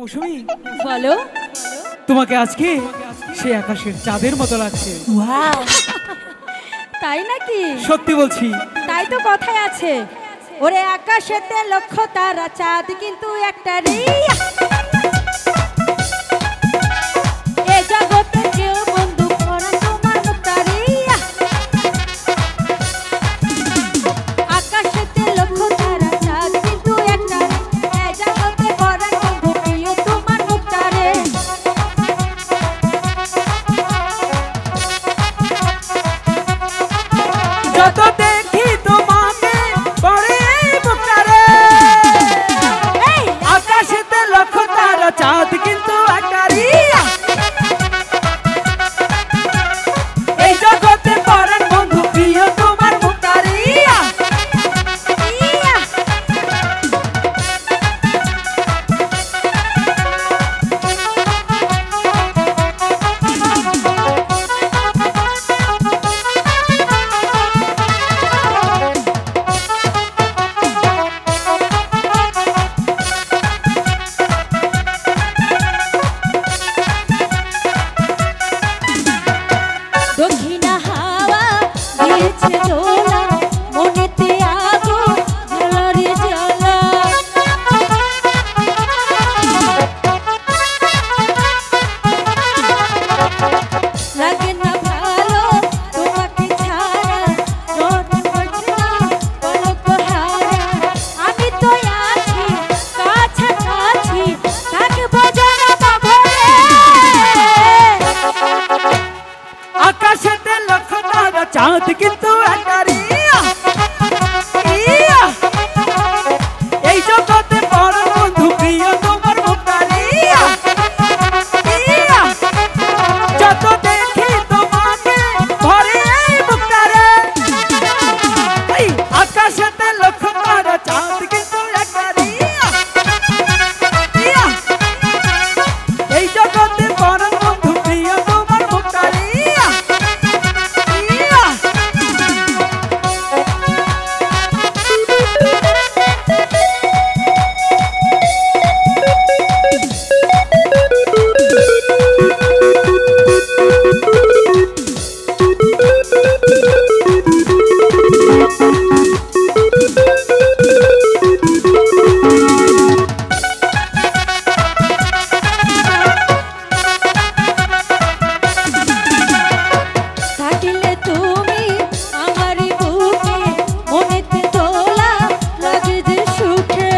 মৌসুমী বলো। তোমাকে আজকে সেই আকাশের চাঁদের মতো লাগছে। ওয়াও, তাই নাকি? সত্যি বলছি। তাই তো কথায় আছে, ওরে আকাশেতে লক্ষ তারা, চাঁদ কিন্তু একটা রে। এ জগতে কেউ বন্ধু করে তোমার তারে। আকাশেতে লক্ষ তারা, চাঁদ কিন্তু একটা রে। এ জগতে করে বন্ধু প্রিয় তোমার মুক্তারে। যত দেখি তোমাকে পরে মুক্তারে, আকাশেতে লক্ষ তারা, চাঁদ কিন্তু একারি। এই জগতে পরাণ বন্ধু প্রিয় তোমার মুক্তারি। দক্ষিণা হাওয়া দিয়েছে দোলা, মনেতে আগুন জ্বালারে জ্বালা। লাগে না ভালো তোমাকে ছাড়া, মন বুঝে না পলক হারা। আমি তো আছি কাছাকাছি, থাকবো জানাবো ভরে। আকাশেতে লক্ষ তারা, চাঁদ কিন্তু একারি। এই জগতে পরাণ বন্ধু প্রিয় তোমার মুক্তারি। যত দেখি তোমাকে ভরে মুক্তারে, আকাশেতে লক্ষ তারা, চাঁদ কিন্তু একারি। এই জগতে পরাণ বন্ধু প্রিয় তোমার মুক্তারি। থাকিলে তুমি আমারই বুকে, মনেতে দোলা লাগে যে সুখে।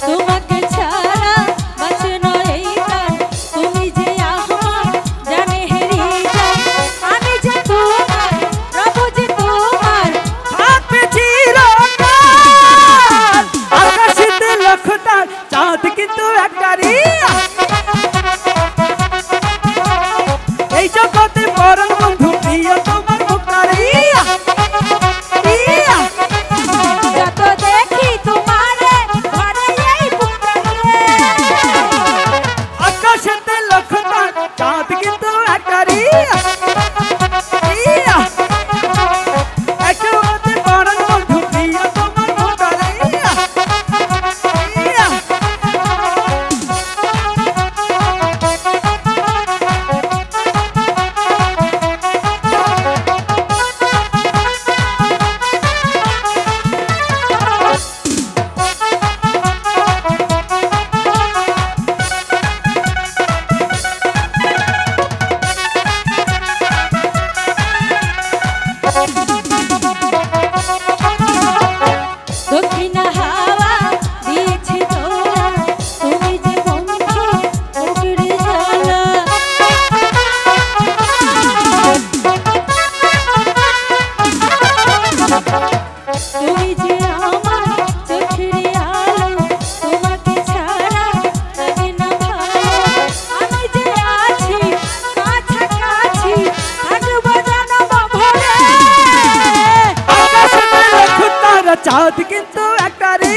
তোমাকে ছাড়া বাঁচে না এই প্রাণ, তুমি যে আমার জানে হেরিয়ে যাও। আমি যে তোমার, প্রভু যে তোমার, থাকবে চিরকাল। আকাশেতে লক্ষ তারা, চাঁদ কিন্তু একারি। এই জগতে পরাণ বন্ধু প্রিয় তোমার মুক্তারি। যত দেখি তোমারে ঘরে এই বুকটারে। আকাশেতে লক্ষ তারা, চাঁদ কিন্তু একারি। একেবারে পরাণ বন্ধু প্রিয় তোমার মুক্তারি। দক্ষিণা হাওয়া দিয়েছে দোলা, তুমি যে বন্ধু মুখের জ্বালা। তুমি যে আমার চোখের আলো, তোমাকে ছাড়া লাগে না ভালো। আমি যে আছি কাছাকাছি, থাকবো জানাবো ভরে। আকাশেতে লক্ষ তারা, চাঁদ কিন্তু একারি।